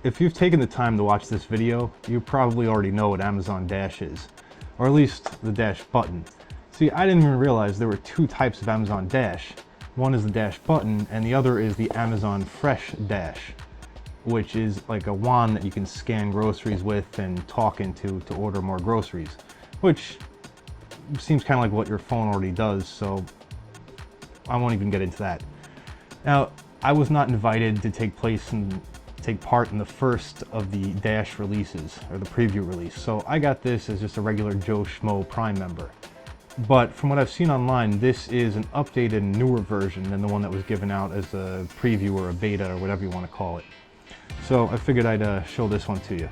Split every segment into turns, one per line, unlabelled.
If you've taken the time to watch this video, you probably already know what Amazon Dash is, or at least the Dash Button. See, I didn't even realize there were two types of Amazon Dash. One is the Dash Button, and the other is the Amazon Fresh Dash, which is like a wand that you can scan groceries with and talk into to order more groceries, which seems kind of like what your phone already does, so I won't even get into that. Now, I was not invited to take part in the first of the Dash releases, or the preview release, so I got this as just a regular Joe Schmo Prime member. But from what I've seen online, this is an updated, newer version than the one that was given out as a preview or a beta or whatever you want to call it. So I figured I'd show this one to you.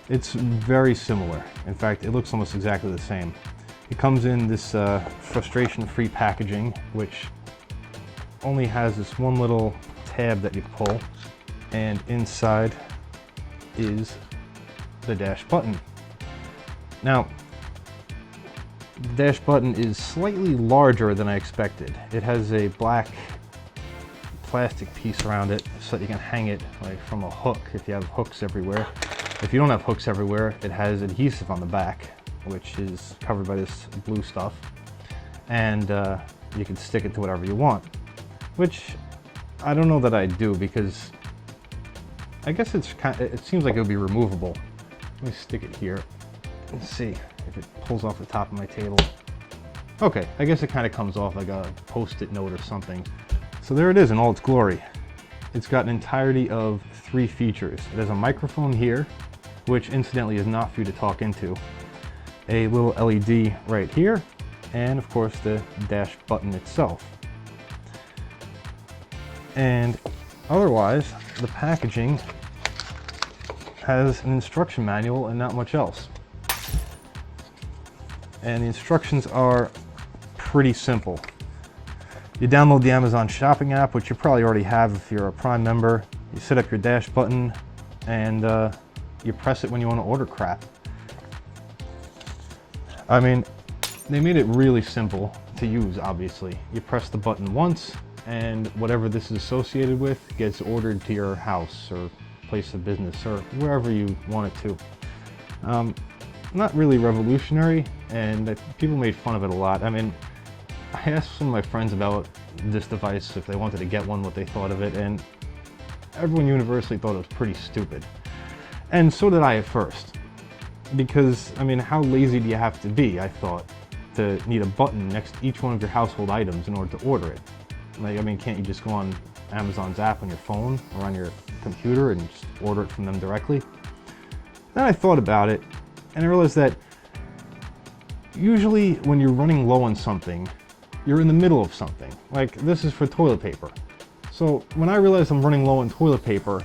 It's very similar. In fact, it looks almost exactly the same. It comes in this frustration-free packaging, which only has this one little tab that you pull, and inside is the Dash Button. Now, the Dash Button is slightly larger than I expected. It has a black plastic piece around it so that you can hang it like from a hook if you have hooks everywhere. If you don't have hooks everywhere, it has adhesive on the back, which is covered by this blue stuff, and you can stick it to whatever you want, which I don't know that I do, because I guess it seems like it would be removable. Let me stick it here and see if it pulls off the top of my table. Okay, I guess it kind of comes off like a post-it note or something. So there it is in all its glory. It's got an entirety of 3 features. It has a microphone here, which incidentally is not for you to talk into, a little LED right here, and of course the Dash Button itself. And otherwise, the packaging has an instruction manual and not much else. And the instructions are pretty simple. You download the Amazon Shopping app, which you probably already have if you're a Prime member. You set up your Dash Button, and you press it when you want to order crap. I mean, they made it really simple to use, obviously. You press the button once, and whatever this is associated with gets ordered to your house or place of business or wherever you want it to. Not really revolutionary, and people made fun of it a lot. I mean, I asked some of my friends about this device if they wanted to get one, what they thought of it, and everyone universally thought it was pretty stupid. And so did I at first. Because, I mean, how lazy do you have to be, I thought, to need a button next to each one of your household items in order to order it? Like, I mean, can't you just go on Amazon's app on your phone or on your computer and just order it from them directly? Then I thought about it, and I realized that usually when you're running low on something, you're in the middle of something. Like, this is for toilet paper. So when I realized I'm running low on toilet paper,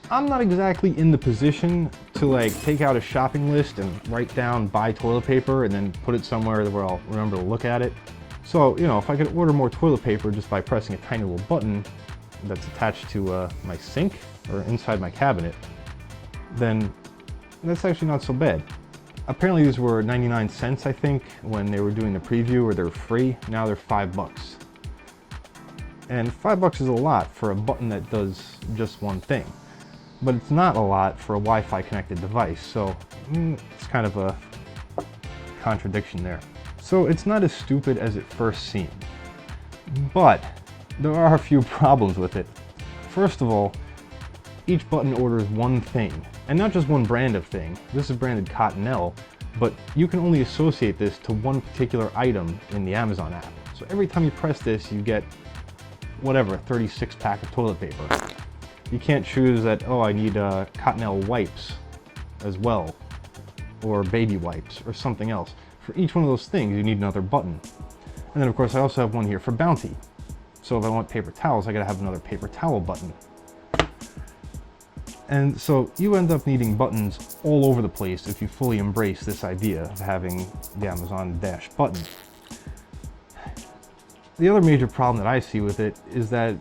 I'm not exactly in the position to like take out a shopping list and write down buy toilet paper and then put it somewhere where I'll remember to look at it. So, you know, if I could order more toilet paper just by pressing a tiny little button that's attached to my sink or inside my cabinet, then that's actually not so bad. Apparently these were 99 cents, I think, when they were doing the preview, or they're free. Now they're $5. And $5 is a lot for a button that does just one thing. But it's not a lot for a Wi-Fi connected device, so it's kind of a contradiction there. So it's not as stupid as it first seemed. But there are a few problems with it. First of all, each button orders one thing, and not just one brand of thing. This is branded Cottonelle, but you can only associate this to one particular item in the Amazon app. So every time you press this, you get whatever, 36 pack of toilet paper. You can't choose that, oh, I need Cottonelle wipes as well, or baby wipes, or something else. For each one of those things, you need another button. And then of course I also have one here for Bounty. So if I want paper towels, I gotta have another paper towel button. And so you end up needing buttons all over the place if you fully embrace this idea of having the Amazon Dash Button. The other major problem that I see with it is that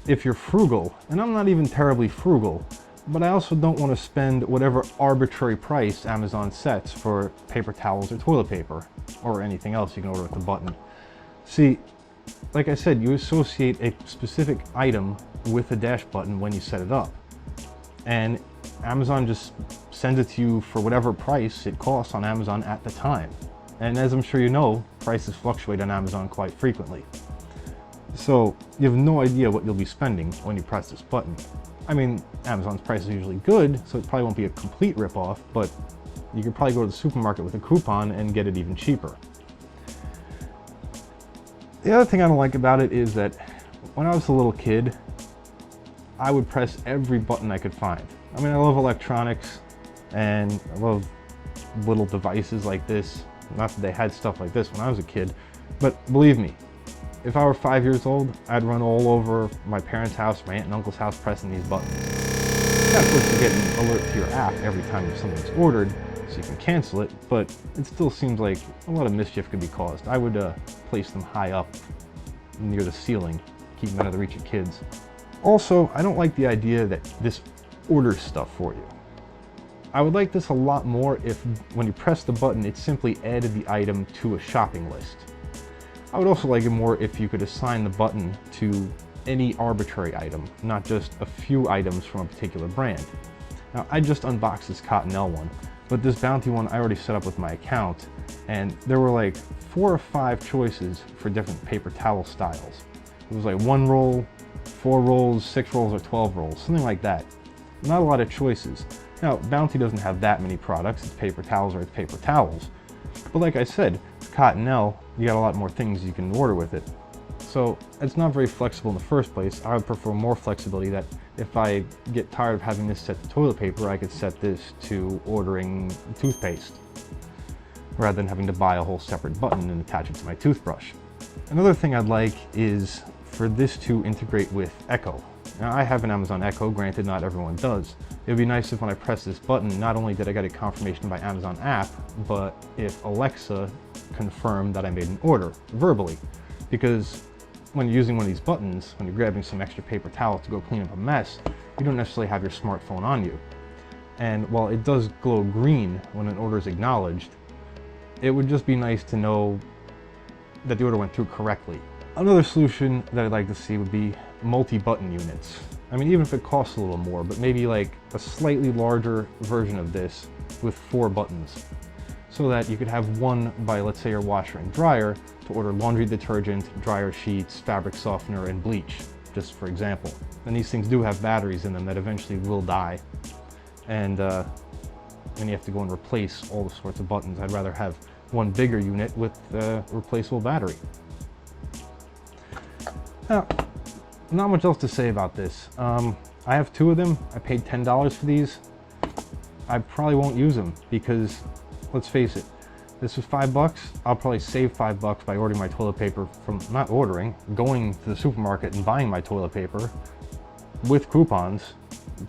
if you're frugal, and I'm not even terribly frugal, but I also don't want to spend whatever arbitrary price Amazon sets for paper towels or toilet paper, or anything else you can order with the button. See, like I said, you associate a specific item with the Dash Button when you set it up. and Amazon just sends it to you for whatever price it costs on Amazon at the time. And as I'm sure you know, prices fluctuate on Amazon quite frequently. So you have no idea what you'll be spending when you press this button. I mean, Amazon's price is usually good, so it probably won't be a complete rip-off, but you could probably go to the supermarket with a coupon and get it even cheaper. The other thing I don't like about it is that when I was a little kid, I would press every button I could find. I mean, I love electronics and I love little devices like this. Not that they had stuff like this when I was a kid, but believe me, if I were 5 years old, I'd run all over my parents' house, my aunt and uncle's house pressing these buttons. Now, of course, you get an alert to your app every time something's ordered, so you can cancel it, but it still seems like a lot of mischief could be caused. I would place them high up near the ceiling, keep them out of the reach of kids. Also, I don't like the idea that this orders stuff for you. I would like this a lot more if, when you press the button, it simply added the item to a shopping list. I would also like it more if you could assign the button to any arbitrary item, not just a few items from a particular brand. Now, I just unboxed this Cottonelle one, but this Bounty one I already set up with my account, and there were like 4 or 5 choices for different paper towel styles. It was like 1 roll, 4 rolls, 6 rolls, or 12 rolls, something like that. Not a lot of choices. Now, Bounty doesn't have that many products. It's paper towels or it's paper towels. But like I said, Cottonelle, you got a lot more things you can order with it. So it's not very flexible in the first place. I would prefer more flexibility, that if I get tired of having this set to toilet paper, I could set this to ordering toothpaste, rather than having to buy a whole separate button and attach it to my toothbrush. Another thing I'd like is for this to integrate with Echo. Now, I have an Amazon Echo, granted not everyone does. It would be nice if when I press this button, not only did I get a confirmation by Amazon app, but if Alexa confirmed that I made an order verbally. Because when you're using one of these buttons, when you're grabbing some extra paper towel to go clean up a mess, you don't necessarily have your smartphone on you. And while it does glow green when an order is acknowledged, it would just be nice to know that the order went through correctly. Another solution that I'd like to see would be multi-button units. I mean, even if it costs a little more, but maybe like a slightly larger version of this with 4 buttons, so that you could have one by, let's say, your washer and dryer to order laundry detergent, dryer sheets, fabric softener, and bleach, just for example. And these things do have batteries in them that eventually will die, and then you have to go and replace all the sorts of buttons. I'd rather have one bigger unit with a replaceable battery. Now, not much else to say about this. I have 2 of them. I paid $10 for these. I probably won't use them because, let's face it, this was $5. I'll probably save $5 by ordering my toilet paper from, not ordering, going to the supermarket and buying my toilet paper with coupons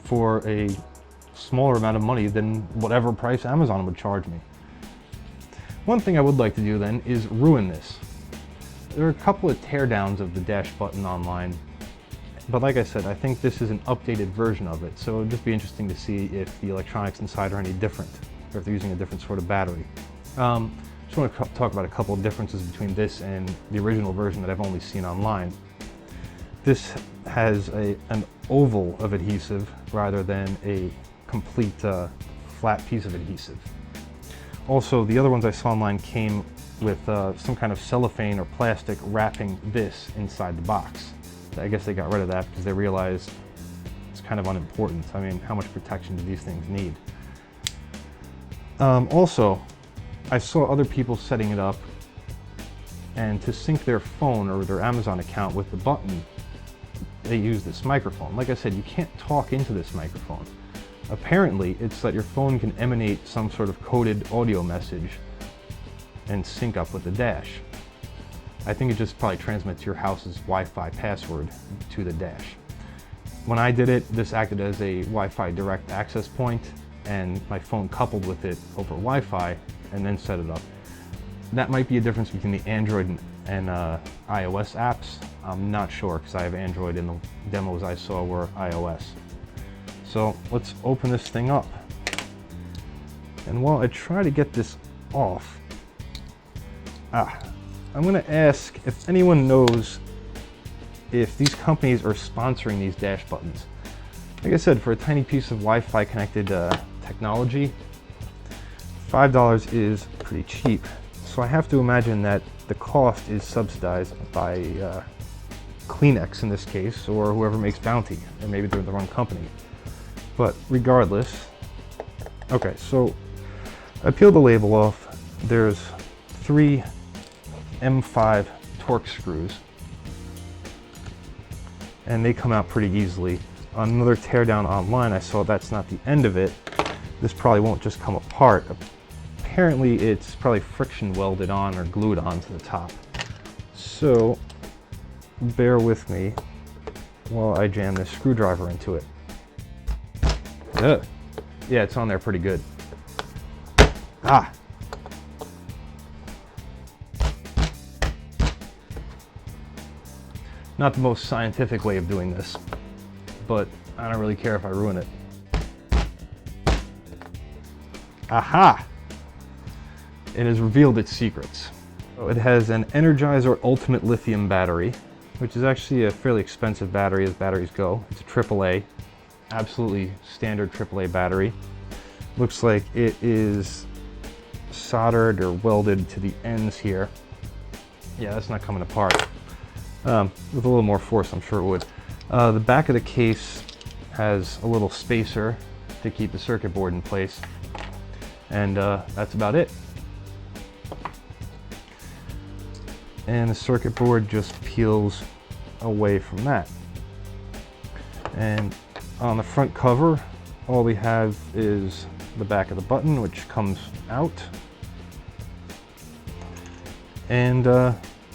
for a smaller amount of money than whatever price Amazon would charge me. One thing I would like to do then is ruin this. There are a couple of teardowns of the Dash Button online, but like I said, I think this is an updated version of it, so it would just be interesting to see if the electronics inside are any different, or if they're using a different sort of battery. Just want to talk about a couple of differences between this and the original version that I've only seen online. This has an oval of adhesive rather than a complete flat piece of adhesive. Also, the other ones I saw online came with some kind of cellophane or plastic wrapping this inside the box. I guess they got rid of that because they realized it's kind of unimportant. I mean, how much protection do these things need? Also, I saw other people setting it up, and to sync their phone or their Amazon account with the button, they use this microphone. Like I said, you can't talk into this microphone. Apparently, it's that your phone can emanate some sort of coded audio message and sync up with the Dash. I think it just probably transmits your house's Wi-Fi password to the Dash. When I did it, this acted as a Wi-Fi direct access point, and my phone coupled with it over Wi-Fi and then set it up. That might be a difference between the Android and iOS apps. I'm not sure because I have Android and the demos I saw were iOS. So let's open this thing up. And while I try to get this off, I'm going to ask if anyone knows if these companies are sponsoring these Dash Buttons. Like I said, for a tiny piece of Wi-Fi connected technology, $5 is pretty cheap. So I have to imagine that the cost is subsidized by Kleenex in this case, or whoever makes Bounty, or maybe they're the wrong company. But regardless, okay, so I peeled the label off. There's 3 M5 Torx screws, and they come out pretty easily. On another teardown online, I saw that's not the end of it. This probably won't just come apart. Apparently it's probably friction welded on or glued onto the top. So bear with me while I jam this screwdriver into it. Ugh. Yeah, it's on there pretty good. Ah! Not the most scientific way of doing this, but I don't really care if I ruin it. Aha! It has revealed its secrets. So it has an Energizer Ultimate Lithium battery, which is actually a fairly expensive battery as batteries go. It's a AAA, absolutely standard AAA battery. Looks like it is soldered or welded to the ends here. Yeah, that's not coming apart. With a little more force, I'm sure it would. The back of the case has a little spacer to keep the circuit board in place. And that's about it. And the circuit board just peels away from that. And on the front cover, all we have is the back of the button, which comes out. And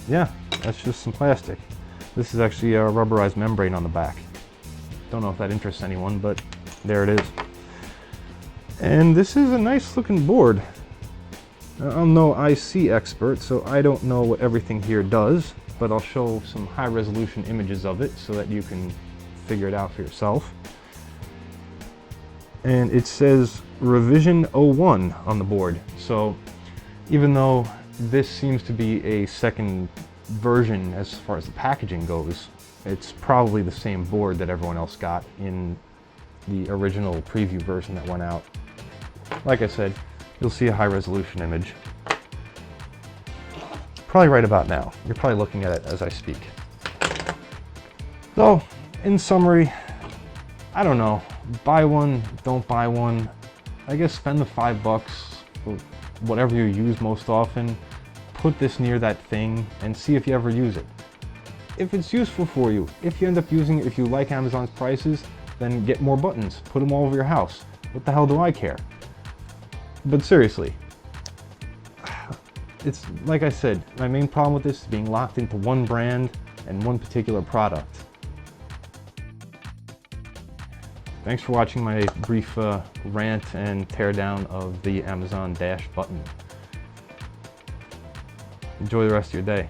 yeah, that's just some plastic. This is actually a rubberized membrane on the back. Don't know if that interests anyone, but there it is. And this is a nice looking board. I'm no IC expert, so I don't know what everything here does, but I'll show some high resolution images of it so that you can figure it out for yourself. And it says Revision 01 on the board. So even though this seems to be a second version as far as the packaging goes, it's probably the same board that everyone else got in the original preview version that went out. Like I said, you'll see a high resolution image. Probably right about now. You're probably looking at it as I speak. So, in summary, I don't know. Buy one, don't buy one. I guess spend the $5 for whatever you use most often. Put this near that thing and see if you ever use it. If it's useful for you, if you end up using it, if you like Amazon's prices, then get more buttons. Put them all over your house. What the hell do I care? But seriously, it's like I said, my main problem with this is being locked into one brand and one particular product. Thanks for watching my brief rant and teardown of the Amazon Dash Button. Enjoy the rest of your day.